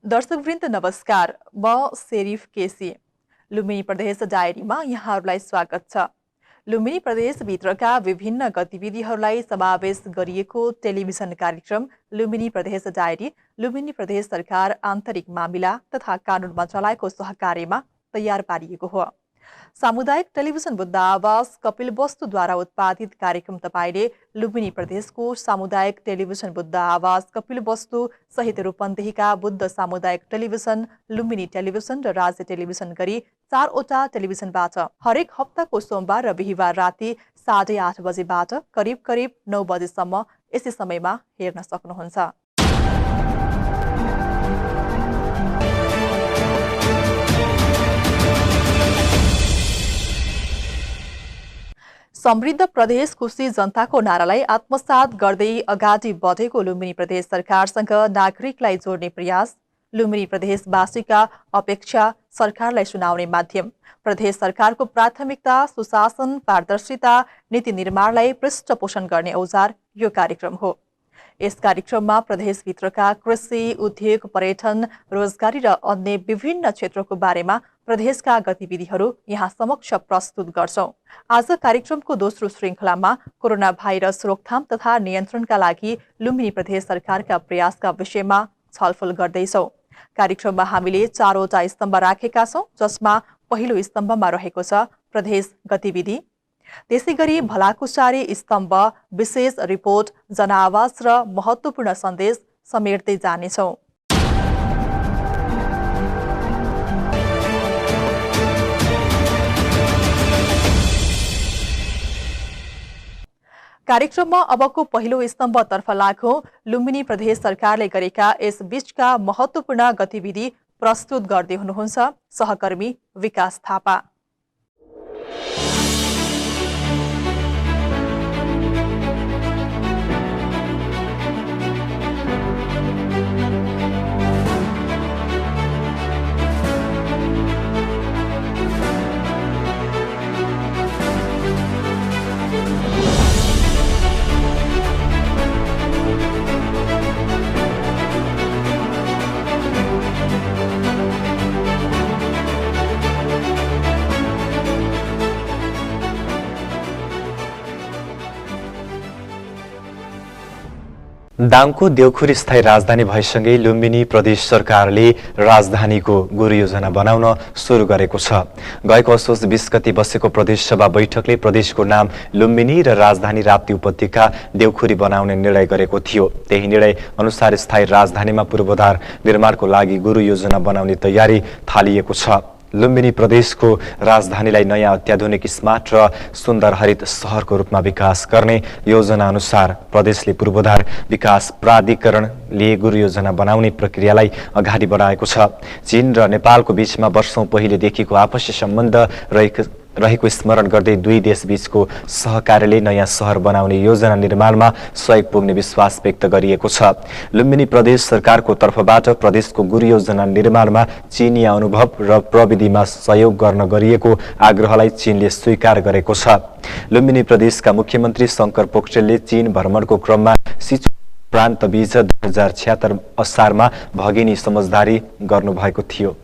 दर्शकवृन्द नमस्कार, म शेरिफ केसी। लुम्बिनी प्रदेश डायरीमा यहाँहरूलाई स्वागत छ। लुम्बिनी प्रदेशभित्रका विभिन्न गतिविधिहरूलाई समावेश गरिएको टेलिभिजन कार्यक्रम लुम्बिनी प्रदेश डायरी लुम्बिनी प्रदेश सरकार आन्तरिक मामिला तथा कानून मन्त्रालयको सहकार्यमा तयार पारिएको हो। सामुदायिक टेलिभिजन बुद्ध आवाज कपिल वस्तुद्वारा उत्पादित कार्यक्रम तपाईले लुम्बिनी प्रदेशको सामुदायिक टेलिभिजन बुद्ध आवाज कपिल वस्तु सहित रूपन्देहीका बुद्ध सामुदायिक टेलिभिजन लुम्बिनी टेलिभिजन र राज्य टेलिभिजन गरी 4वटा टेलिभिजनबाट हरेक हप्ताको सोमबार र बिहिबार राति 8:30 बजेबाट करिब 9 बजेसम्म यसै समयमा हेर्न सक्नुहुन्छ। समृद्ध प्रदेश खुशी जनताको नारालाई आत्मसात गर्दै अगाडि बढेको लुम्बिनी प्रदेश सरकारसँग नागरिकलाई जोड्ने प्रयास, लुम्बिनी प्रदेशवासीका अपेक्षा सरकारलाई सुनाउने माध्यम, प्रदेश सरकारको प्राथमिकता सुशासन पारदर्शिता नीति निर्माणलाई पृष्ठपोषण गर्ने औजार यो कार्यक्रम हो। यस कार्यक्रममा प्रदेशभित्रका कृषि, उद्योग, पर्यटन, रोजगारी र अन्य विभिन्न क्षेत्रको बारेमा प्रदेशका गतिविधिहरू यहाँ समक्ष प्रस्तुत गर्छौं। आज कार्यक्रमको दोस्रो श्रृङ्खलामा कोरोना भाइरस रोकथाम तथा नियन्त्रणका लागि लुम्बिनी प्रदेश सरकारका प्रयासका विषयमा छलफल गर्दैछौं। कार्यक्रममा हामीले 4वटा स्तम्भ राखेका छौं, जसमा पहिलो स्तम्भमा रहेको छ प्रदेश गतिविधि, त्यसैगरी भलाकुसारी स्तम्भ विशेष रिपोर्ट, जनआवाज र महत्त्वपूर्ण सन्देश समेट्दै जानेछौं। कार्यक्रममा अबको पहिलो स्तम्भतर्फ लागौं। लुम्बिनी प्रदेश सरकारले गरेका यस बीचका महत्त्वपूर्ण गतिविधि प्रस्तुत गर्दै हुनुहुन्छ सहकर्मी विकास थापा। दाङको देउखुरी स्थायी राजधानी भएसँगै लुम्बिनी प्रदेश सरकारले राजधानीको गुरु योजना बनाउन सुरु गरेको छ। गएको असोज 20 गते बसेको प्रदेश सभा बैठकले प्रदेशको नाम लुम्बिनी र राजधानी राप्ती उपत्यका देउखुरी बनाउने निर्णय गरेको थियो। त्यही निर्णय अनुसार स्थायी राजधानीमा पूर्वाधार निर्माणको लागि गुरु योजना बनाउने तयारी थालिएको छ। लुम्बिनी प्रदेशको राजधानीलाई नयाँ अत्याधुनिक स्मार्ट र सुन्दर हरित शहरको रूपमा विकास गर्ने योजना अनुसार प्रदेशले पूर्वाधार विकास प्राधिकरणले गुरु योजना बनाउने प्रक्रियालाई अगाडि बढाएको छ। चीन र नेपालको बीचमा वर्षौं पहिलेदेखिको आपसी सम्बन्ध रहेको स्मरण गर्दै दुई देशबीचको सहकार्यले नयाँ शहर बनाउने योजना निर्माणमा सहयोग पुग्ने विश्वास व्यक्त गरिएको छ। लुम्बिनी प्रदेश सरकारको तर्फबाट प्रदेशको गुरु योजना निर्माणमा चीनी अनुभव र प्रविधिमा सहयोग गर्न गरिएको आग्रहलाई चीनले स्वीकार गरेको छ। लुम्बिनी प्रदेशका मुख्यमन्त्री शंकर पोखरेलले चीन भ्रमणको क्रममा सिचु प्रान्तबीच 2076 असारमा भगिनी समझदारी गर्नुभएको थियो।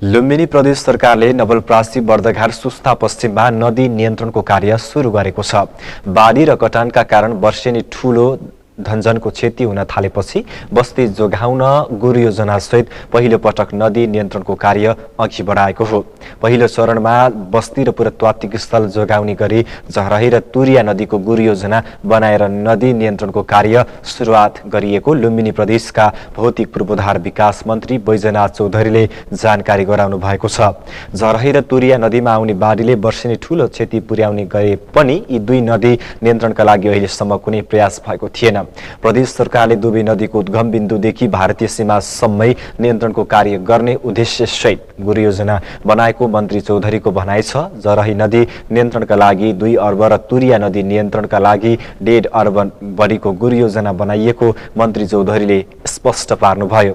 लुम्बिनी प्रदेश सरकारले नवलप्रासी बर्दघाट सुस्ता पश्चिममा नदी नियन्त्रणको कार्य सुरु गरेको छ। बाढी र कटानका कारण वर्षेनी ठूलो धनजनको क्षति हुन थालेपछि बस्ती जोगाउन गुरु योजना सहित पहिलो पटक नदी नियन्त्रणको कार्य अघि बढाएको हो। पहिलो चरणमा बस्ती र पुरातात्विक स्थल जोगाउने गरी जहरही र तुरिया नदीको गुरु योजना बनाएर नदी नियन्त्रणको कार्य सुरुवात गरिएको लुम्बिनी प्रदेशका भौतिक पूर्वाधार विकास मन्त्री बैजनाथ चौधरीले जानकारी गराउनु भएको छ। जहरही र तुरिया नदीमा आउने बाढीले वर्षेनी ठूलो क्षति पुर्याउने गरे पनि यी दुई नदी नियन्त्रणका लागि अहिलेसम्म कुनै प्रयास भएको थिएन। प्रदेश सरकारले दुवै नदीको उद्गम बिन्दुदेखि भारतीय सीमासम्मै नियन्त्रणको कार्य गर्ने उद्देश्यसहित गुरु योजना बनाएको मन्त्री चौधरीको भनाइ छ। जरही नदी नियन्त्रणका लागि 2 अर्ब र तुरिया नदी नियन्त्रणका लागि 1.5 अर्ब बढीको गुरु योजना बनाइएको मन्त्री चौधरीले स्पष्ट पार्नुभयो।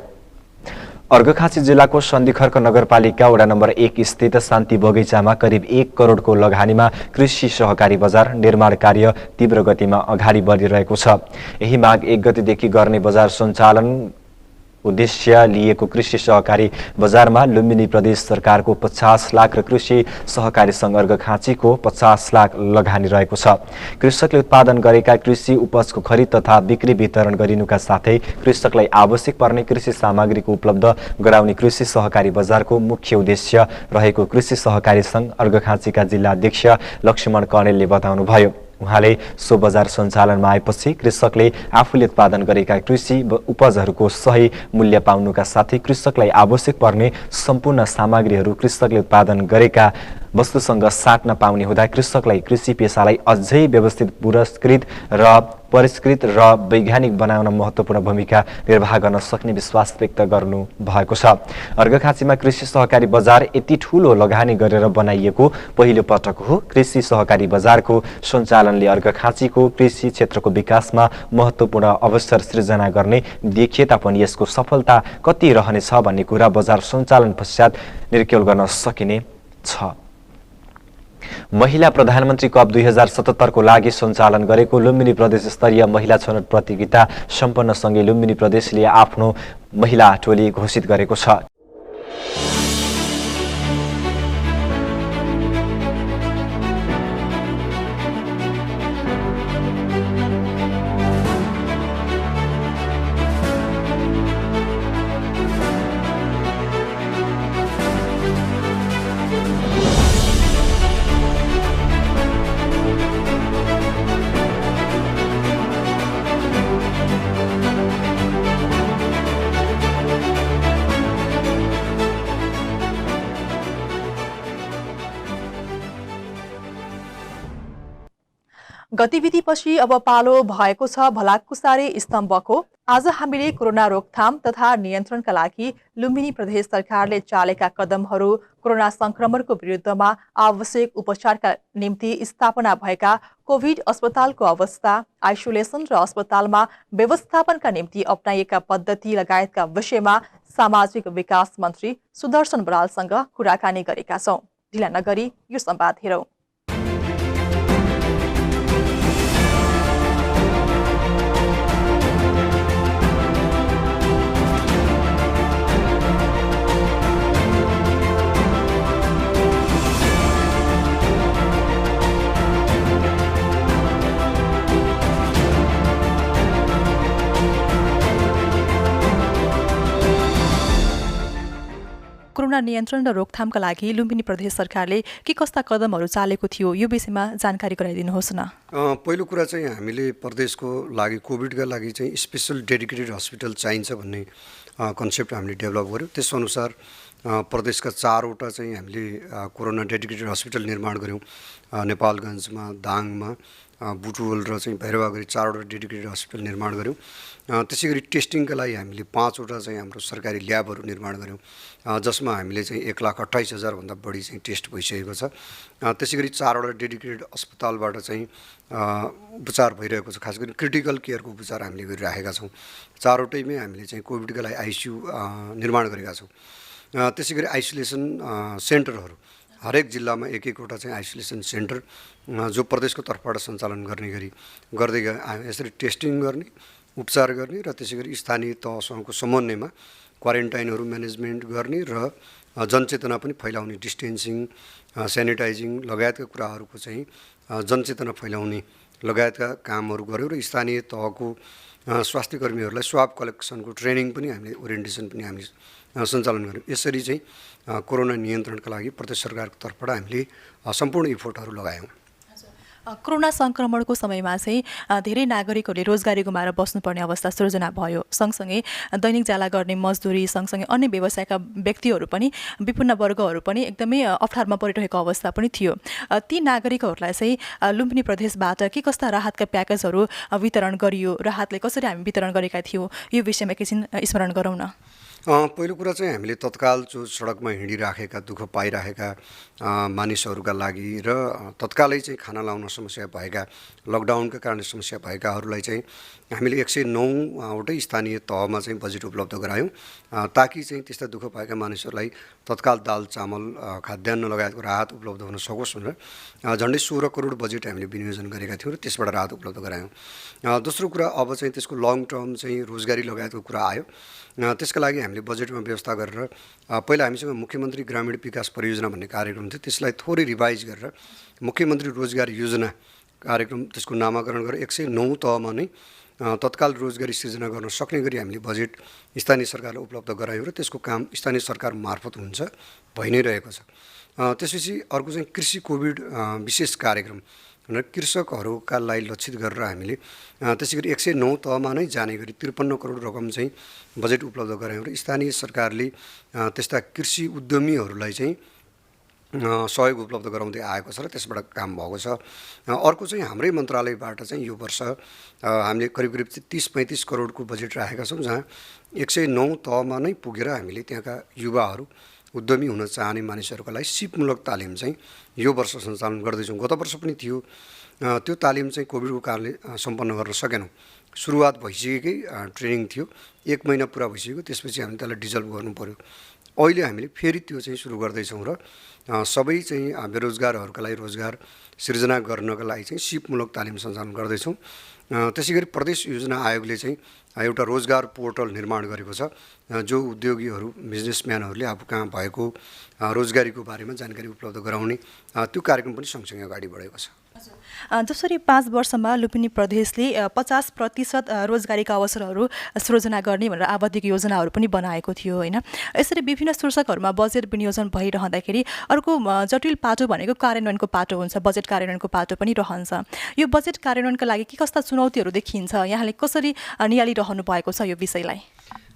अर्घखाँची जिल्लाको सन्धिखर्क नगरपालिका वडा नम्बर 1 स्थित शान्ति बगैँचामा करिब 1 करोडको लगानीमा कृषि सहकारी बजार निर्माण कार्य तीव्र गतिमा अगाडि बढिरहेको छ। यही माघ 1 गतेदेखि गर्ने बजार सञ्चालन उद्देश्य लिएको कृषि सहकारी बजारमा लुम्बिनी प्रदेश सरकारको 50 लाख र कृषि सहकारी सङ्घ अर्घखाँचीको 50 लाख लगानी रहेको छ। कृषकले उत्पादन गरेका कृषि उपजको खरिद तथा बिक्री वितरण गरिनुका साथै कृषकलाई आवश्यक पर्ने कृषि सामग्रीको उपलब्ध गराउने कृषि सहकारी बजारको मुख्य उद्देश्य रहेको कृषि सहकारी सङ्घ अर्घखाँचीका जिल्ला अध्यक्ष लक्ष्मण कणेलले बताउनुभयो। उहाँले सो बजार सञ्चालनमा आएपछि कृषकले आफूले उत्पादन गरेका कृषि उपजहरूको सही मूल्य पाउनुका साथै कृषकलाई आवश्यक पर्ने सम्पूर्ण सामग्रीहरू कृषकले उत्पादन गरेका वस्तुसँग साट्न पाउने हुँदा कृषकलाई कृषि पेसालाई अझै व्यवस्थित पुरस्कृत र परिष्कृत र वैज्ञानिक बनाउन महत्त्वपूर्ण भूमिका निर्वाह गर्न सक्ने विश्वास व्यक्त गर्नु भएको छ। अर्घखाँचीमा कृषि सहकारी बजार यति ठूलो लगानी गरेर बनाइएको पहिलो पटक हो। कृषि सहकारी बजारको सञ्चालनले अर्घखाँचीको कृषि क्षेत्रको विकासमा महत्त्वपूर्ण अवसर सृजना गर्ने देखिए तापनि यसको सफलता कति रहनेछ भन्ने कुरा बजार सञ्चालन पश्चात निर्क्युल गर्न सकिने छ। महिला प्रधानमन्त्री कप 2077 को लागि सञ्चालन गरेको लुम्बिनी प्रदेश स्तरीय महिला छनौट प्रतियोगिता सम्पन्नसँगै लुम्बिनी प्रदेशले आफ्नो महिला टोली घोषित गरेको छ। गतिविधिपछि अब पालो भएको छ भलाकुसारे स्तम्भको। आज हामीले कोरोना रोकथाम तथा नियन्त्रणका लागि लुम्बिनी प्रदेश सरकारले चालेका कदमहरू, कोरोना संक्रमणको विरुद्धमा आवश्यक उपचारका निम्ति स्थापना भएका कोभिड अस्पतालको अवस्था, आइसोलेसन र अस्पतालमा व्यवस्थापनका निम्ति अपनाइएका पद्धति लगायतका विषयमा सामाजिक विकास मन्त्री सुदर्शन बरालसँग कुराकानी गरेका छौं। ढिला नगरी यो संवाद हेरौं। कोरोना नियन्त्रण र रोकथामका लागि लुम्बिनी प्रदेश सरकारले के कस्ता कदमहरू चालेको थियो, यो विषयमा जानकारी गराइदिनुहोस् न। पहिलो कुरा चाहिँ हामीले प्रदेशको लागि कोभिडका लागि चाहिँ स्पेसल डेडिकेटेड हस्पिटल चाहिन्छ भन्ने कन्सेप्ट हामीले डेभलप गर्यौँ। त्यसअनुसार प्रदेशका 4वटा चाहिँ हामीले कोरोना डेडिकेटेड हस्पिटल निर्माण गऱ्यौँ। नेपालगञ्जमा, दाङमा, बुटवल र चाहिँ भैरवागढी 4वटा डेडिकेटेड हस्पिटल निर्माण गऱ्यौँ। त्यसै गरी टेस्टिङका लागि हामीले 5वटा चाहिँ हाम्रो सरकारी ल्याबहरू निर्माण गऱ्यौँ, जसमा हामीले चाहिँ 1,28,000 भन्दा बढी चाहिँ टेस्ट भइसकेको छ। त्यसै गरी 4वटा डेडिकेटेड अस्पतालबाट चाहिँ उपचार भइरहेको छ। खास गरी क्रिटिकल केयरको उपचार हामीले गरिराखेका छौँ। 4वटैमै हामीले चाहिँ कोभिडका लागि आइसियु निर्माण गरेका छौँ। त्यसै गरी आइसोलेसन सेन्टरहरू हरेक जिल्लामा एक एकवटा चाहिँ आइसोलेसन सेन्टर जो प्रदेशको तर्फबाट सञ्चालन गर्ने गरी गर्दै गए। यसरी टेस्टिङ गर्ने, उपचार गर्ने र त्यसै गरी स्थानीय तहसँगको समन्वयमा क्वारेन्टाइनहरू म्यानेजमेन्ट गर्ने र जनचेतना पनि फैलाउने, डिस्टेन्सिङ, सेनिटाइजिङ लगायतका कुराहरूको चाहिँ जनचेतना फैलाउने लगायतका कामहरू गऱ्यौँ र स्थानीय तहको स्वास्थ्य कर्मीहरूलाई स्वाब कलेक्सनको ट्रेनिङ पनि हामीले, ओरिएन्टेसन पनि हामीले सञ्चालन गऱ्यौँ। यसरी चाहिँ कोरोना नियन्त्रणका लागि प्रदेश सरकारको तर्फबाट हामीले सम्पूर्ण इफोर्टहरू लगायौँ। कोरोना संक्रमणको समयमा चाहिँ धेरै नागरिकहरूले रोजगारी गुमाएर बस्नुपर्ने अवस्था सृजना भयो। सँगसँगै दैनिक ज्याला गर्ने मजदुरी सँगसँगै अन्य व्यवसायका व्यक्तिहरू पनि, विभिन्न वर्गहरू पनि एकदमै अप्ठ्यारोमा परिरहेको अवस्था पनि थियो। ती नागरिकहरूलाई चाहिँ लुम्बिनी प्रदेशबाट के कस्ता राहतका प्याकेजहरू वितरण गरियो, राहतले कसरी हामी वितरण गरेका थियौँ, यो विषयमा एकैछिन स्मरण गरौँ न। पहिलो कुरा चाहिँ हामीले तत्काल जो सडकमा हिँडिराखेका दुःख पाइरहेका मानिसहरूका लागि र तत्कालै चाहिँ खाना लाउन समस्या भएका लकडाउनका कारण समस्या भएकाहरूलाई चाहिँ हामीले 109वटै स्थानीय तहमा चाहिँ बजेट उपलब्ध गरायौँ ताकि चाहिँ त्यस्ता दुःख पाएका मानिसहरूलाई तत्काल दाल चामल खाद्यान्न लगायतको राहत उपलब्ध हुन सकोस् भनेर झन्डै 16 करोड बजेट हामीले विनियोजन गरेका थियौँ र त्यसबाट राहत उपलब्ध गरायौँ। दोस्रो कुरा अब चाहिँ त्यसको लङ टर्म चाहिँ रोजगारी लगायतको कुरा आयो। त्यसका लागि हामीले बजेटमा व्यवस्था गरेर पहिला हामीसँग मुख्यमन्त्री ग्रामीण विकास परियोजना भन्ने कार्यक्रम थियो, त्यसलाई थोरै रिभाइज गरेर मुख्यमन्त्री रोजगार योजना कार्यक्रम त्यसको नामाकरण गरेर 109 तहमा नै तत्काल रोजगारी सृजना गर्न सक्ने गरी हामीले बजेट स्थानीय सरकारलाई उपलब्ध गरायौँ र त्यसको काम स्थानीय सरकार मार्फत हुन्छ, भइ नै रहेको छ। त्यसपछि अर्को चाहिँ कृषि कोभिड विशेष कार्यक्रम भनेर कृषकहरूका लागि लक्षित गरेर हामीले त्यसै गरी 109 तहमा नै जाने गरी 53 करोड रकम चाहिँ बजेट उपलब्ध गरायौँ र स्थानीय सरकारले त्यस्ता कृषि उद्यमीहरूलाई चाहिँ सहयोग उपलब्ध गराउँदै आएको छ र त्यसबाट काम भएको छ। अर्को चाहिँ हाम्रै मन्त्रालयबाट चाहिँ यो वर्ष हामीले करिब 30-35 करोडको बजेट राखेका छौँ, जहाँ 109 तहमा नै पुगेर हामीले त्यहाँका युवाहरू उद्यमी हुन चाहने मानिसहरूका लागि सिपमूलक तालिम चाहिँ यो वर्ष सञ्चालन गर्दैछौँ। गत वर्ष पनि थियो, त्यो तालिम चाहिँ कोभिडको कारणले सम्पन्न गर्न सकेनौँ। सुरुवात भइसकेकै ट्रेनिङ थियो, 1 महिना पुरा भइसक्यो, त्यसपछि हामीले त्यसलाई डिजल्भ गर्नु पर्यो। अहिले हामीले फेरि त्यो चाहिँ सुरु गर्दैछौँ र सबै चाहिँ बेरोजगारहरूका लागि रोजगार सृजना गर्नका लागि चाहिँ सिपमूलक तालिम सञ्चालन गर्दैछौँ। त्यसै गरी प्रदेश योजना आयोगले चाहिँ एउटा रोजगार पोर्टल निर्माण गरेको छ, जो उद्योगीहरू बिजनेसम्यानहरूले आफू कहाँ भएको रोजगारीको बारेमा जानकारी उपलब्ध गराउने त्यो कार्यक्रम पनि सँगसँगै अगाडि बढेको छ। जसरी 5 वर्षमा लुम्बिनी प्रदेशले 50% रोजगारीका अवसरहरू सृजना गर्ने भनेर आवधिक योजनाहरू पनि बनाएको थियो होइन। यसरी विभिन्न शीर्षकहरूमा बजेट विनियोजन भइरहँदाखेरि अर्को जटिल पाटो भनेको कार्यान्वयनको पाटो हुन्छ, बजेट कार्यान्वयनको पाटो पनि रहन्छ। यो बजेट कार्यान्वयनका लागि के कस्ता चुनौतीहरू देखिन्छ, यहाँले कसरी नियालिरहनु भएको छ यो विषयलाई?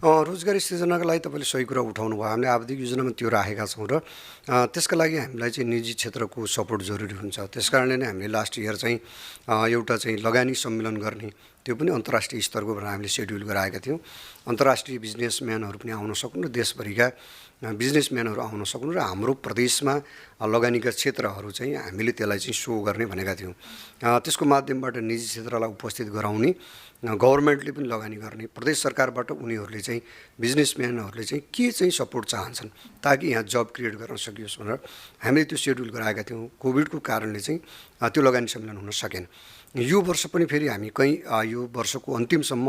रोजगारी सृजनाका लागि तपाईँले सही कुरा उठाउनु भयो। हामीले आवधिक योजनामा त्यो राखेका छौँ र त्यसका लागि हामीलाई चाहिँ निजी क्षेत्रको सपोर्ट जरुरी हुन्छ। त्यस कारणले नै हामीले लास्ट इयर चाहिँ एउटा चाहिँ लगानी सम्मेलन गर्ने, त्यो पनि अन्तर्राष्ट्रिय स्तरको भनेर हामीले सेड्युल गराएका थियौँ। अन्तर्राष्ट्रिय बिजनेसम्यानहरू पनि आउन सक्नु र देशभरिका बिजनेसम्यानहरू आउन सक्नु र हाम्रो प्रदेशमा लगानीका क्षेत्रहरू चाहिँ हामीले त्यसलाई चाहिँ सो गर्ने भनेका थियौँ। त्यसको माध्यमबाट निजी क्षेत्रलाई उपस्थित गराउने, गभर्मेन्टले पनि लगानी गर्ने, प्रदेश सरकारबाट उनीहरूले चाहिँ बिजनेसम्यानहरूले चाहिँ के चाहिँ सपोर्ट चाहन्छन् ताकि यहाँ जब क्रिएट गर्न सकियोस् भनेर हामीले त्यो सेड्युल गराएका थियौँ। कोभिडको कारणले चाहिँ त्यो लगानी सम्मेलन हुन सकेन। यो वर्ष पनि फेरि हामी कहीँ यो वर्षको अन्तिमसम्म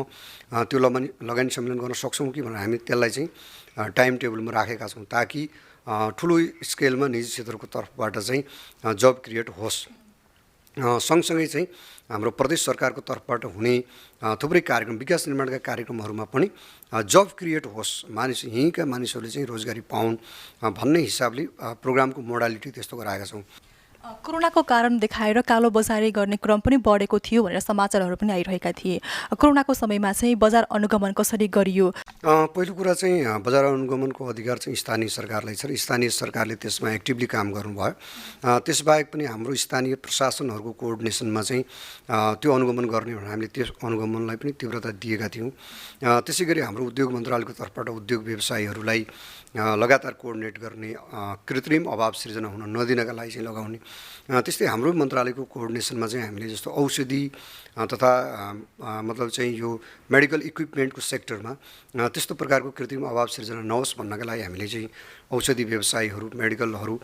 त्यो लगानी सम्मेलन गर्न सक्छौँ कि भनेर हामी त्यसलाई चाहिँ टाइम टेबलमा राखेका छौँ, ताकि ठुलो स्केलमा निजी क्षेत्रको तर्फबाट चाहिँ जब क्रिएट होस्। सँगसँगै चाहिँ हाम्रो प्रदेश सरकारको तर्फबाट हुने थुप्रै कार्यक्रम, विकास निर्माणका कार्यक्रमहरूमा पनि जब क्रिएट होस्, यहीँका मानिसहरूले चाहिँ रोजगारी पाउन् भन्ने हिसाबले प्रोग्रामको मोडालिटी त्यस्तो गराएका छौँ। कोरोनाको कारण देखाएर कालोबजारी गर्ने क्रम पनि बढेको थियो भनेर समाचारहरू पनि आइरहेका थिए। कोरोनाको समयमा चाहिँ बजार अनुगमन कसरी गरियो? पहिलो कुरा चाहिँ बजार अनुगमनको अधिकार चाहिँ स्थानीय सरकारलाई छ र स्थानीय सरकारले त्यसमा एक्टिभली काम गर्नुभयो। त्यसबाहेक पनि हाम्रो स्थानीय प्रशासनहरूको कोअर्डिनेसनमा चाहिँ त्यो अनुगमन गर्ने भनेर हामीले त्यस अनुगमनलाई पनि तीव्रता दिएका थियौँ। त्यसै गरी हाम्रो उद्योग मन्त्रालयको तर्फबाट उद्योग व्यवसायीहरूलाई लगातार कोअर्डिनेट गर्ने, कृत्रिम अभाव सृजना हुन नदिनका लागि चाहिँ लगाउने। त्यस्तै हाम्रो मन्त्रालयको कोअर्डिनेसनमा चाहिँ हामीले जस्तो औषधि तथा मतलब चाहिँ यो मेडिकल इक्विपमेन्टको सेक्टरमा त्यस्तो प्रकारको कृत्रिम अभाव सृजना नहोस् भन्नका लागि हामीले चाहिँ औषधि व्यवसायीहरू, मेडिकलहरू,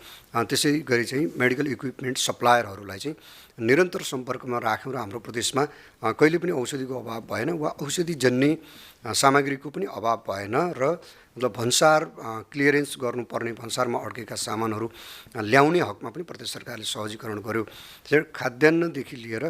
त्यसै गरी चाहिँ मेडिकल इक्विपमेन्ट सप्लायरहरूलाई चाहिँ निरन्तर सम्पर्कमा राख्यौँ र हाम्रो प्रदेशमा कहिले पनि औषधिको अभाव भएन वा औषधिजन्य सामग्रीको पनि अभाव भएन र मतलब भन्सार क्लियरेन्स गर्नुपर्ने भन्सारमा अड्केका सामानहरू ल्याउने हकमा पनि प्रदेश सरकारले सहजीकरण गर्यो। त्यसैले खाद्यान्नदेखि लिएर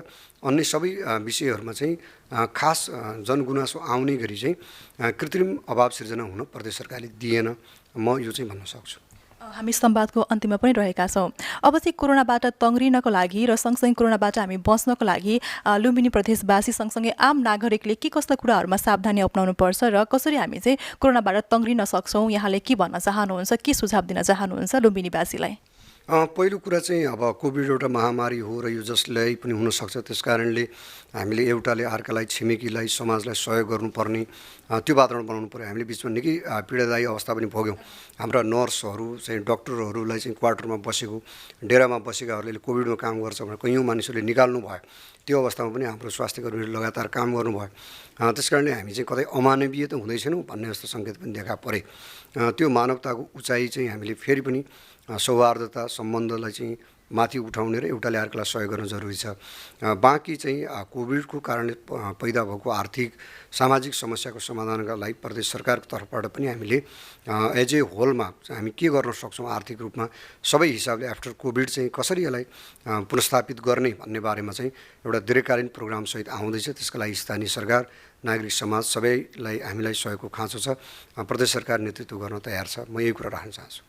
अन्य सबै विषयहरूमा चाहिँ खास जनगुनासो आउने गरी चाहिँ कृत्रिम अभाव सृजना हुन प्रदेश सरकारले दिएन, म यो चाहिँ भन्न सक्छु। हामी संवादको अन्तिममा पनि रहेका छौँ। अब चाहिँ कोरोनाबाट तङ्ग्रिनको लागि र सँगसँगै कोरोनाबाट हामी बच्नको लागि लुम्बिनी प्रदेशवासी सँगसँगै आम नागरिकले के कस्ता कुराहरूमा सावधानी अपनाउनु पर्छ र कसरी हामी चाहिँ कोरोनाबाट तङ्ग्रिन सक्छौँ, यहाँले के भन्न चाहनुहुन्छ, के सुझाव दिन चाहनुहुन्छ लुम्बिनीवासीलाई? पहिलो कुरा चाहिँ अब कोभिड एउटा महामारी हो र यो जसलाई पनि हुनसक्छ, त्यस कारणले हामीले एउटाले अर्कालाई, छिमेकीलाई, समाजलाई सहयोग गर्नुपर्ने त्यो वातावरण बनाउनु पऱ्यो। हामीले बिचमा निकै पीडादायी अवस्था पनि भोग्यौँ। हाम्रा नर्सहरू चाहिँ डक्टरहरूलाई चाहिँ क्वार्टरमा बसेको, डेरामा बसेकाहरूले कोभिडमा काम गर्छ भनेर कैयौँ मानिसहरूले निकाल्नु भयो। त्यो अवस्थामा पनि हाम्रो स्वास्थ्यकर्मीहरूले लगातार काम गर्नुभयो। त्यस कारणले हामी चाहिँ कतै अमानवीय त हुँदैछौँ भन्ने जस्तो सङ्केत पनि देखा परे। त्यो मानवताको उचाइ चाहिँ हामीले फेरि पनि सौहार्दता सम्बन्धलाई चाहिँ माथि उठाउने र एउटाले अर्कालाई सहयोग गर्न जरुरी छ। बाँकी चाहिँ कोभिडको कारणले पैदा भएको आर्थिक सामाजिक समस्याको समाधानका लागि प्रदेश सरकारको तर्फबाट पनि हामीले एज ए होलमा हामी के गर्न सक्छौँ आर्थिक रूपमा सबै हिसाबले आफ्टर कोभिड चाहिँ कसरी यसलाई पुनर्स्थापित गर्ने भन्ने बारेमा चाहिँ एउटा दीर्घकालीन प्रोग्रामसहित आउँदैछ। त्यसका लागि स्थानीय सरकार, नागरिक समाज सबैलाई हामीलाई सहयोगको खाँचो छ। प्रदेश सरकार नेतृत्व गर्न तयार छ। म यही कुरा राख्न चाहन्छु।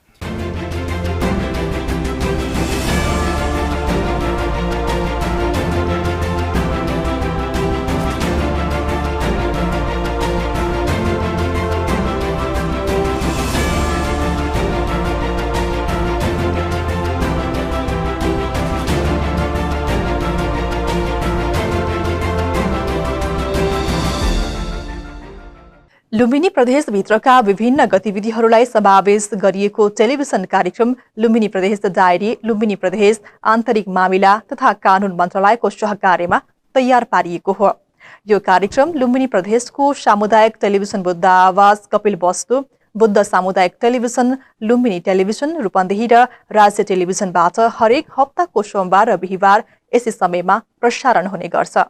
लुम्बिनी प्रदेशभित्रका विभिन्न गतिविधिहरूलाई समावेश गरिएको टेलिभिजन कार्यक्रम लुम्बिनी प्रदेश डायरी लुम्बिनी प्रदेश आन्तरिक मामिला तथा कानून मन्त्रालयको सहकार्यमा तयार पारिएको हो। यो कार्यक्रम लुम्बिनी प्रदेशको सामुदायिक टेलिभिजन बुद्ध आवाज कपिल वस्तु, बुद्ध सामुदायिक टेलिभिजन, लुम्बिनी टेलिभिजन रूपन्देही र राज्य टेलिभिजनबाट हरेक हप्ताको सोमबार र बिहिबार यसै समयमा प्रसारण हुने गर्छ।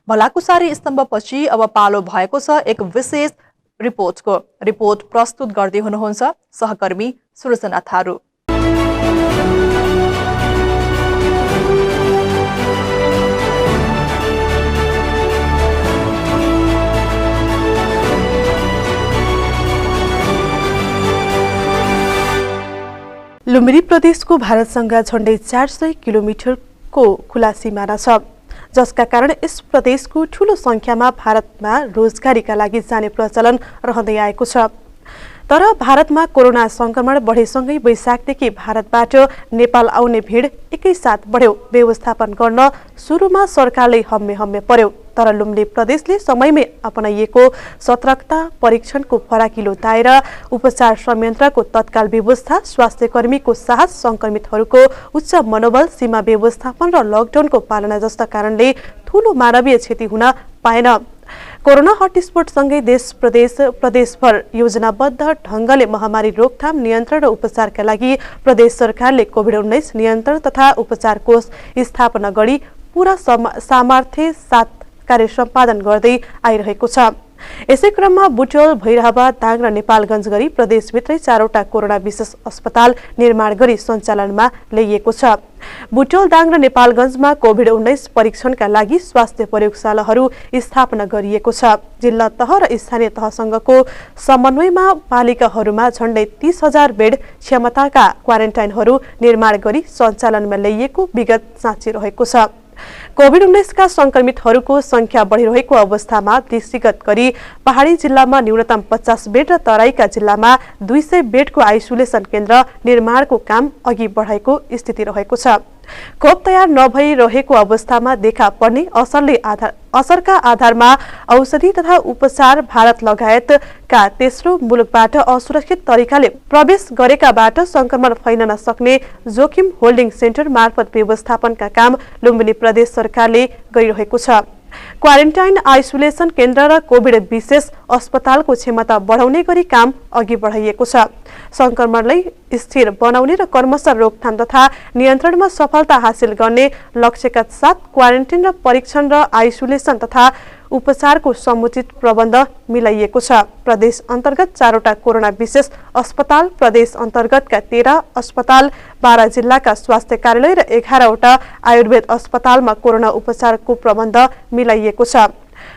भलाकुसारी स्तम्भपछि अब पालो भएको छ एक विशेष रिपोर्टको। रिपोर्ट प्रस्तुत गर्दै हुनुहुन्छ सहकर्मी सृजना थारू। लुम्बिनी प्रदेशको भारतसँग झण्डै 400 किलोमिटरको खुला सिमाना छ, जसका कारण यस प्रदेशको ठूलो संख्यामा भारतमा रोजगारीका लागि जाने प्रचलन रहँदै आएको छ। तर भारतमा कोरोना संक्रमण बढेसँगै वैशाखदेखि भारतबाट नेपाल आउने भिड एकैसाथ बढ्यो। व्यवस्थापन गर्न सुरुमा सरकारले हम्मे पर्यो, तर लुम्बिनी प्रदेशले समयमै अपनाइएको सतर्कता, परीक्षणको फराकिलो दायरा, उपचार संयन्त्रको तत्काल व्यवस्था, स्वास्थ्यकर्मीको साहस, संक्रमितहरूको उच्च मनोबल, सीमा व्यवस्थापन र लकडाउनको पालना जस्ता कारणले ठूलो मानवीय क्षति हुन पाएन। कोरोना हटस्पटसँगै प्रदेशभर योजनाबद्ध ढंगले महामारी रोकथाम, नियन्त्रण र उपचारका लागि प्रदेश सरकारले कोभिड-19 नियन्त्रण तथा उपचार कोष स्थापना गरी पूरा सामर्थ्य साथ कार्य सम्पादन गर्दै आइरहेको छ। यसै क्रममा बुटोल, भैरहवा, दाङ र नेपालगञ्ज गरी प्रदेशभित्रै 4वटा कोरोना विशेष अस्पताल निर्माण गरी सञ्चालनमा ल्याइएको छ। बुटोल, दाङ र नेपालगञ्जमा कोभिड-19 परीक्षणका लागि स्वास्थ्य प्रयोगशालाहरू स्थापना गरिएको छ। जिल्ला तह र स्थानीय तहसँगको समन्वयमा पालिकाहरूमा झण्डै 30,000 बेड क्षमताका क्वारेन्टाइनहरू निर्माण गरी सञ्चालनमा ल्याइएको विगत साँचिरहेको छ। कोभिड-19 का संक्रमितहरूको संख्या बढिरहेको अवस्थामा दृष्टिगत गरी पहाडी जिल्लामा न्यूनतम 50 बेड र तराईका जिल्लामा 200 बेडको आइसोलेसन केन्द्र निर्माणको काम अघि बढाएको स्थिति रहेको छ। खोप तयार नभइरहेको अवस्थामा देखा पर्ने असरका आधारमा औषधि तथा उपचार भारत लगायतका तेस्रो मुलुकबाट असुरक्षित तरिकाले प्रवेश गरेकाबाट संक्रमण फैलन सक्ने जोखिम होल्डिङ सेन्टर मार्फत व्यवस्थापनका काम लुम्बिनी प्रदेश सरकारले गरिरहेको छ। क्वारेन्टाइन, आइसोलेसन केन्द्र र कोभिड विशेष अस्पतालको क्षमता बढाउने गरी काम अघि बढाइएको छ। संक्रमणलाई स्थिर बनाउने र क्रमशः रोकथाम तथा नियन्त्रणमा सफलता हासिल गर्ने लक्ष्यका साथ क्वारेन्टाइन र परीक्षण र आइसोलेसन तथा उपचारको समुचित प्रबन्ध मिलाइएको छ। प्रदेश अन्तर्गत 4वटा कोरोना विशेष अस्पताल, प्रदेश अन्तर्गतका 13 अस्पताल, 12 जिल्लाका स्वास्थ्य कार्यालय र 11वटा आयुर्वेद अस्पतालमा कोरोना उपचारको प्रबन्ध मिलाइएको छ।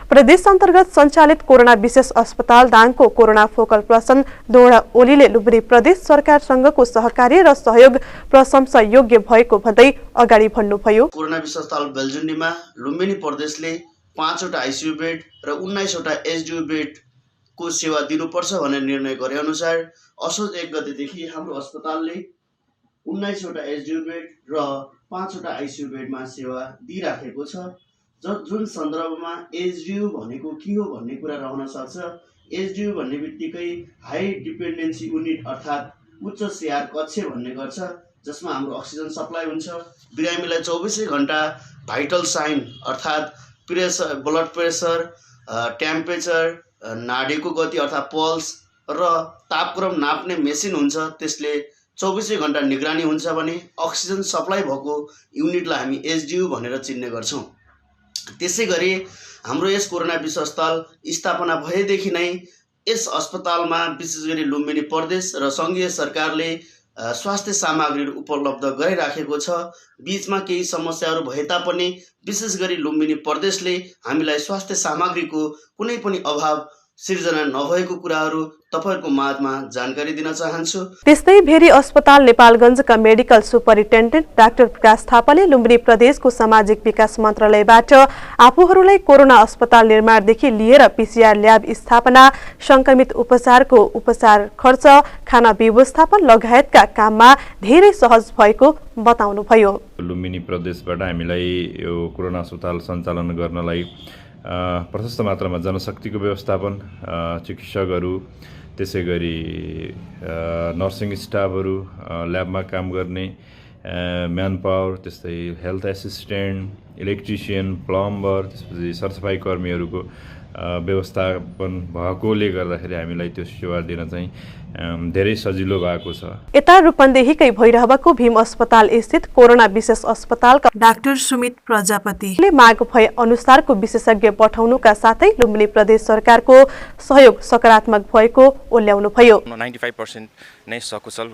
प्रदेश अन्तर्गत सञ्चालित कोरोना विशेष अस्पताल दाङको कोरोना फोकल पर्सन दोडा ओलीले लुम्बिनी प्रदेश सरकारसँगको सहकार्य र सहयोग प्रशंसा योग्य भएको भन्दै अगाडि भन्नुभयो। कोरोना विशेष अस्पताल बेलजुन्डीमा लुम्बिनी प्रदेशले 5वटा आइसियु बेड र 19वटा एचडियु बेडको सेवा दिनुपर्छ भनेर निर्णय गरे अनुसार असोज 1 गतेदेखि हाम्रो अस्पतालले 19वटा एचडियु बेड र 5वटा आइसियु बेडमा सेवा दिइराखेको छ। जुन सन्दर्भमा एचडियु भनेको के हो भन्ने कुरा रहन सक्छ। एचडियु भन्ने बित्तिकै हाई डिपेन्डेन्सी युनिट अर्थात् उच्च सेयर कक्ष भन्ने गर्छ, जसमा हाम्रो अक्सिजन सप्लाई हुन्छ। बिरामीलाई 24 घण्टा भाइटल साइन अर्थात् प्रेसर, ब्लड प्रेसर, टेम्परेचर, नाडीको गति अर्थात् पल्स र तापक्रम नाप्ने मेसिन हुन्छ। त्यसले 24 घण्टा निगरानी हुन्छ भने अक्सिजन सप्लाई भएको युनिटलाई हामी एचडियु भनेर चिन्ने गर्छौँ। त्यसै गरी हाम्रो यस कोरोना विश्वस्थल स्थापना भएदेखि नै यस अस्पतालमा विशेष गरी लुम्बिनी प्रदेश र सङ्घीय सरकारले स्वास्थ्य सामग्रीहरू उपलब्ध गराइराखेको छ। बीचमा केही समस्याहरू भए तापनि विशेष गरी लुम्बिनी प्रदेशले हामीलाई स्वास्थ्य सामग्रीको कुनै पनि अभाव सिर्जना नभएको कुराहरू तपाईहरुको माझमा जानकारी दिन चाहन्छु। त्यस्तै भेरी अस्पताल नेपालगञ्जका मेडिकल सुपरिन्टेन्डेन्ट डाक्टर प्रकाश थापाले लुम्बिनी प्रदेशको सामाजिक विकास मन्त्रालयबाट आफूहरूलाई कोरोना अस्पताल निर्माणदेखि लिएर पीसीआर ल्याब स्थापना, संक्रमित उपचारको उपचार खर्च, खाना व्यवस्थापन लगायतका काममा धेरै सहज भएको बताउनुभयो। लुम्बिनी प्रदेशबाट हामीलाई यो कोरोना अस्पताल सञ्चालन गर्नलाई प्रशस्त मात्रामा जनशक्तिको व्यवस्थापन, चिकित्सकहरू, त्यसै गरी नर्सिङ स्टाफहरू, ल्याबमा काम गर्ने म्यान पावर, त्यस्तै हेल्थ एसिस्टेन्ट, इलेक्ट्रिसियन, प्लम्बर, त्यसपछि सरसफाइ कर्मीहरूको व्यवस्थापन भएकोले गर्दाखेरि हामीलाई त्यो सेवा दिन चाहिँ धेरै सजिलो भएको छ। यता रूपन्देहीकै भैरहवाको भीम अस्पताल स्थित कोरोना विशेष अस्पतालका डाक्टर सुमित प्रजापतिले माग भए अनुसारको विशेषज्ञ पठाउनुका साथै लुम्बिनी प्रदेश सरकारको सहयोग सकारात्मक भएको ओल्याउनुभयो। 95% नै सकुशल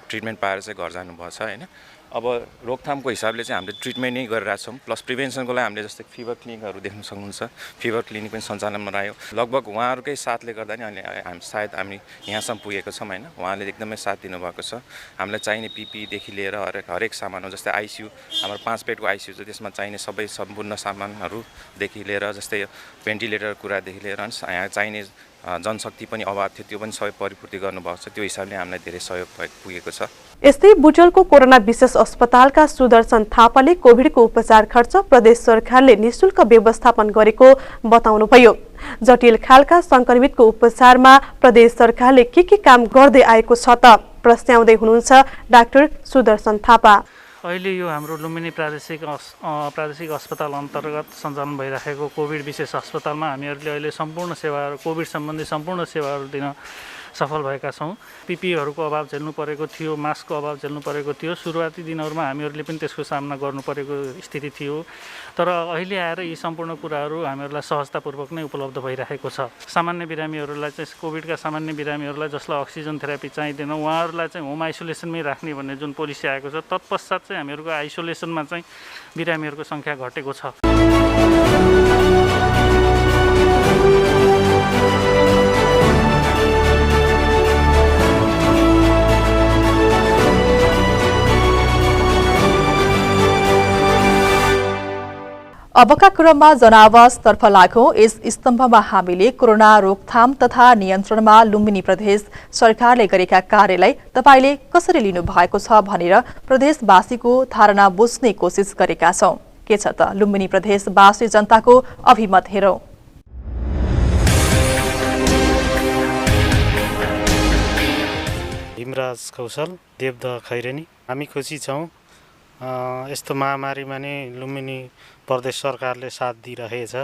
ट्रिटमेन्ट पाएर चाहिँ घर जानुभएको छ हैन। अब रोकथामको हिसाबले चाहिँ हामीले ट्रिटमेन्ट नै गरिरहेका छौँ, प्लस प्रिभेन्सनको लागि हामीले जस्तै फिभर क्लिनिकहरू देख्न सक्नुहुन्छ। फिभर क्लिनिक पनि सञ्चालनमा रह्यो। लगभग उहाँहरूकै साथले गर्दा नि हामी यहाँसम्म पुगेको छौँ हैन। उहाँले एकदमै साथ दिनुभएको छ। हामीलाई चाहिने पिपीदेखि लिएर हरेक सामान हो, जस्तै आइसियु हाम्रो 5 बेडको आइसियु छ, त्यसमा चाहिने सबै सम्पूर्ण सामानहरूदेखि लिएर जस्तै भेन्टिलेटर कुरादेखि लिएर यहाँ चाहिने जनशक्ति पनि अभाव थियो, त्यो पनि सबै परिपूर्ति गर्नुभएको छ। त्यो हिसाबले हामीलाई धेरै सहयोग पुगेको छ। यस्तै बुटोलको कोरोना विशेष अस्पतालका सुदर्शन थापाले कोभिडको उपचार खर्च प्रदेश सरकारले निःशुल्क व्यवस्थापन गरेको बताउनुभयो। जटिल खालका संक्रमितको उपचारमा प्रदेश सरकारले के काम गर्दै आएको छ त प्रश्नाउँदै हुनुहुन्छ डाक्टर सुदर्शन थापा। अहिले यो हाम्रो लुम्बिनी प्रादेशिक अस्पताल अन्तर्गत सञ्चालन भइरहेको कोभिड विशेष अस्पतालमा हामीहरूले अहिले सम्पूर्ण सेवाहरू, कोभिड सम्बन्धी सम्पूर्ण सेवाहरू दिन सफल भएका छौँ। पिपीहरूको अभाव झेल्नु परेको थियो, मास्कको अभाव झेल्नु परेको थियो। सुरुवाती दिनहरूमा हामीहरूले पनि त्यसको सामना गर्नु परेको स्थिति थियो, तर अहिले आएर यी सम्पूर्ण कुराहरू हामीहरूलाई सहजतापूर्वक नै उपलब्ध भइरहेको छ। सामान्य बिरामीहरूलाई चाहिँ कोभिडका सामान्य बिरामीहरूलाई जसलाई अक्सिजन थेरापी चाहिँदैन उहाँहरूलाई चाहिँ होम आइसोलेसनमै राख्ने भन्ने जुन पोलिसी आएको छ, तत्पश्चात चाहिँ हामीहरूको आइसोलेसनमा चाहिँ बिरामीहरूको सङ्ख्या घटेको छ। अबका क्रममा जनावासतर्फ लागौं। यस स्तम्भमा हामीले कोरोना रोकथाम तथा नियन्त्रणमा लुम्बिनी प्रदेश सरकारले गरेका कार्यलाई तपाईले कसरी लिनु भएको छ भनेर प्रदेशवासीको धारणा बुझ्ने कोसिस गरेका छौं। के छ त लुम्बिनी प्रदेशवासी जनताको अभिमत हेरौं। हिमराज कौशल, देवदह खैरेनी। हामी खुसी छौं। यस्तो महामारीमा नै लुम्बिनी प्रदेश सरकारले साथ दिइरहेछ।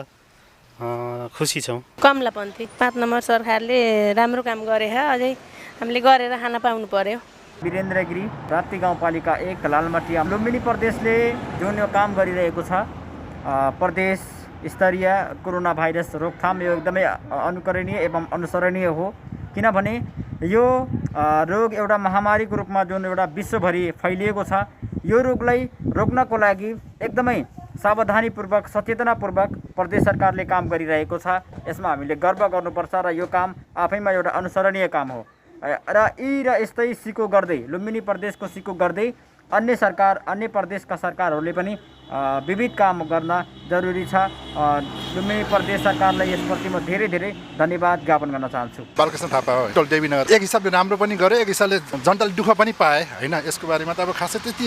खुसी छौं। कमलापन्थी 5 नम्बर सरकारले राम्रो काम गरे छ, अझै हामीले गरेर खान पाउनु पर्यो। वीरेन्द्र गिरी, राप्ती गाउँपालिका 1 लालमटिया। लुम्बिनी प्रदेशले जुन यो काम गरिरहेको छ प्रदेश स्तरीय कोरोना भाइरस रोकथाम, यो एकदमै अनुकरणीय एवं अनुसरणीय हो। किनभने यो रोग एउटा महामारीको रूपमा जुन एउटा विश्वभरि फैलिएको छ, यो रोगलाई रोक्नको लागि एकदमै सावधानीपूर्वक सचेतनापूर्वक प्रदेश सरकारले काम गरिरहेको छ। यसमा हामीले गर्व गर्नुपर्छ र यो काम आफैमा एउटा अनुसरणीय काम हो। र यस्तै सिको गर्दै लुम्बिनी प्रदेशको सिको गर्दै अन्य सरकार, अन्य प्रदेशका सरकारहरूले पनि विविध काम गर्न जरुरी छ। लुम्बिनी प्रदेश सरकारलाई यसप्रति म धेरै धेरै धन्यवाद ज्ञापन गर्न चाहन्छु। बालकृष्ण थापा हो, टोल देवीनगर। एक हिसाबले राम्रो पनि गरे, एक हिसाबले जनताले दुःख पनि पाए हैन। यसको बारेमा त अब खासै त्यति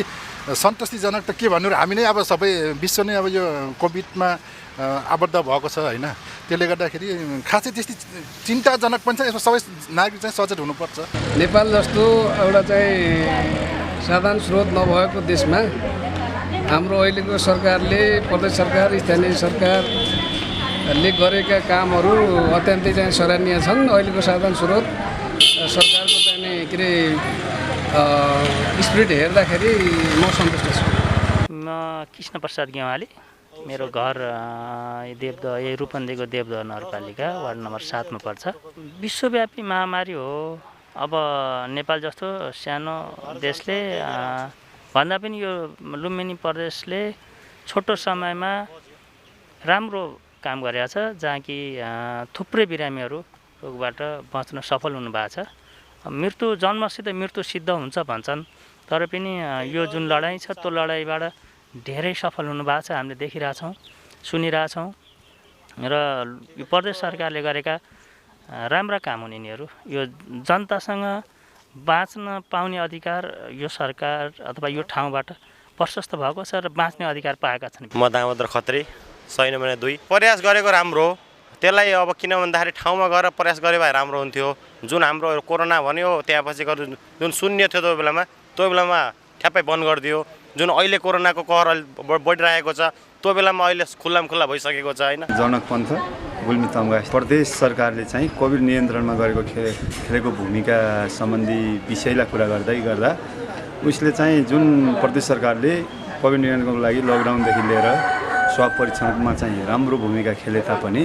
सन्तुष्टिजनक त के भन्नु र, हामी नै अब सबै विश्व नै अब यो कोभिडमा आबद्ध भएको छ हैन। त्यसले गर्दाखेरि खासै त्यति चिन्ताजनक पनि छ। यसमा सबै नागरिक चाहिँ सचेत हुनुपर्छ। नेपाल जस्तो एउटा चाहिँ साधन स्रोत नभएको देशमा हाम्रो अहिलेको सरकारले, प्रदेश सरकार, स्थानीय सरकारले गरेका कामहरू अत्यन्तै चाहिँ सराहनीय छन्। अहिलेको साधन स्रोत सरकारको चाहिँ के अरे स्पिरिट हेर्दाखेरि म सन्तुष्ट छु। म कृष्ण प्रसाद गेवाली, मेरो घर देवदह रूपन्देहीको देवदह नगरपालिका वार्ड नम्बर 7 मा पर्छ। विश्वव्यापी महामारी हो। अब नेपाल जस्तो सानो देशले भन्दा पनि यो लुम्बिनी प्रदेशले छोटो समयमा राम्रो काम गरेको छ, जहाँ कि थुप्रै बिरामीहरू रोगबाट बच्न सफल हुनुभएको छ। मृत्यु जन्मसित मृत्यु सिद्ध हुन्छ भन्छन्, तर पनि यो जुन लडाइँ छ त्यो लडाइँबाट धेरै सफल हुनुभएको छ, हामीले देखिरहेछौँ, सुनिरहेछौँ। र यो प्रदेश सरकारले गरेका राम्रा काम हुन् यिनीहरू। यो जनतासँग बाँच्न पाउने अधिकार यो सरकार अथवा यो ठाउँबाट प्रशस्त भएको छ र बाँच्ने अधिकार पाएका छन्। म दामोदर खत्री, 6 नम्बर 2। प्रयास गरेको राम्रो हो, त्यसलाई अब किन भन्दाखेरि ठाउँमा गएर प्रयास गरे भए राम्रो हुन्थ्यो। जुन हाम्रो कोरोना भन्यो त्यसपछि जुन शून्य थियो त्यो बेलामा ठ्याप्पै बन्द गरिदियो। जुन अहिले कोरोनाको कहर बढिरहेको छ त्यो बेलामा अहिले खुल्ला भइसकेको छ हैन। जनक पन्थ, गुल्मी तम्घा। प्रदेश सरकारले चाहिँ कोभिड नियन्त्रणमा गरेको खेलेको भूमिका सम्बन्धी विषयलाई कुरा गर्दा उसले चाहिँ जुन प्रदेश सरकारले कोभिड नियन्त्रणको लागि लकडाउनदेखि लिएर स्वाब परीक्षणमा चाहिँ राम्रो भूमिका खेले तापनि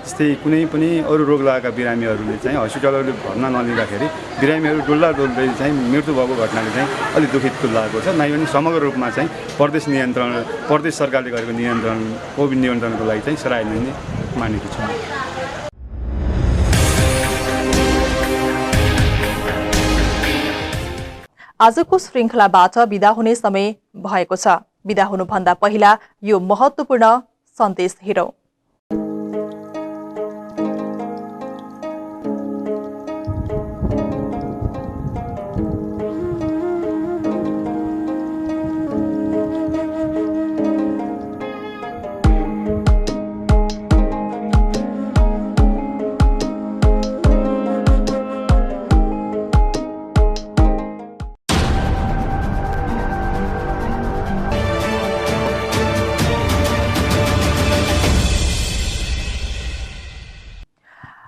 त्यस्तै कुनै पनि अरू रोग लागेका बिरामीहरूले चाहिँ हस्पिटलहरूले भर्ना नलिँदाखेरि बिरामीहरू डुल्दै चाहिँ मृत्यु भएको घटनाले चाहिँ अलिक दुखित लागेको छ। नै पनि समग्र रूपमा चाहिँ प्रदेश सरकारले गरेको नियन्त्रण, कोभिड नियन्त्रणको लागि चाहिँ सराहनीय मानेको छु। आजको श्रृङ्खलाबाट बिदा हुने समय भएको छ। बिदा हुनुभन्दा पहिला यो महत्त्वपूर्ण सन्देश हेरौँ।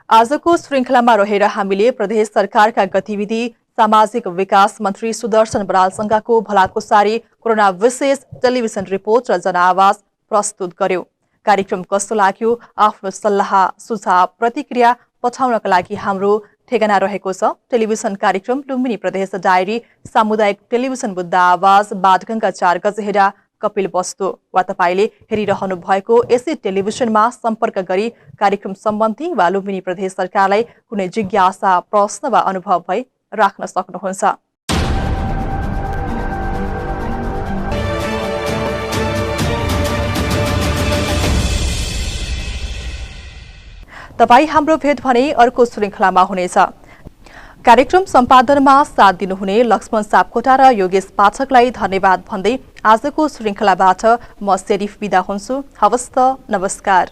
आजको श्रृङ्खलामा रहेर हामीले प्रदेश सरकारका गतिविधि, सामाजिक विकास मन्त्री सुदर्शन बरालसँगको भलाकुसारी, कोरोना विशेष टेलिभिजन रिपोर्ट र जनआवाज प्रस्तुत गर्यौं। कार्यक्रम कस्तो लाग्यो? आफ्नो सल्लाह, सुझाव, प्रतिक्रिया पठाउनका लागि हाम्रो ठेगाना रहेको छ टेलिभिजन कार्यक्रम लुम्बिनी प्रदेश डायरी, सामुदायिक टेलिभिजन बुद्ध आवाज, बाटगंगा 4 गजहेरा, कपिल वस्तु। वा तपाईले हेरिरहनु भएको यसै टेलिभिजनमा सम्पर्क गरी कार्यक्रम सम्बन्धी वा लुम्बिनी प्रदेश सरकारलाई कुनै जिज्ञासा, प्रश्न वा अनुभव भई राख्न सक्नुहुन्छ। तपाई हाम्रो भेट भने अर्को श्रृङ्खलामा हुनेछ। कार्यक्रम सम्पादनमा साथ दिनुहुने लक्ष्मण सापकोटा र योगेश पाठकलाई धन्यवाद भन्दै आजको श्रृङ्खलाबाट म सेरिफ बिदा हुन्छु। हवस् त, नमस्कार।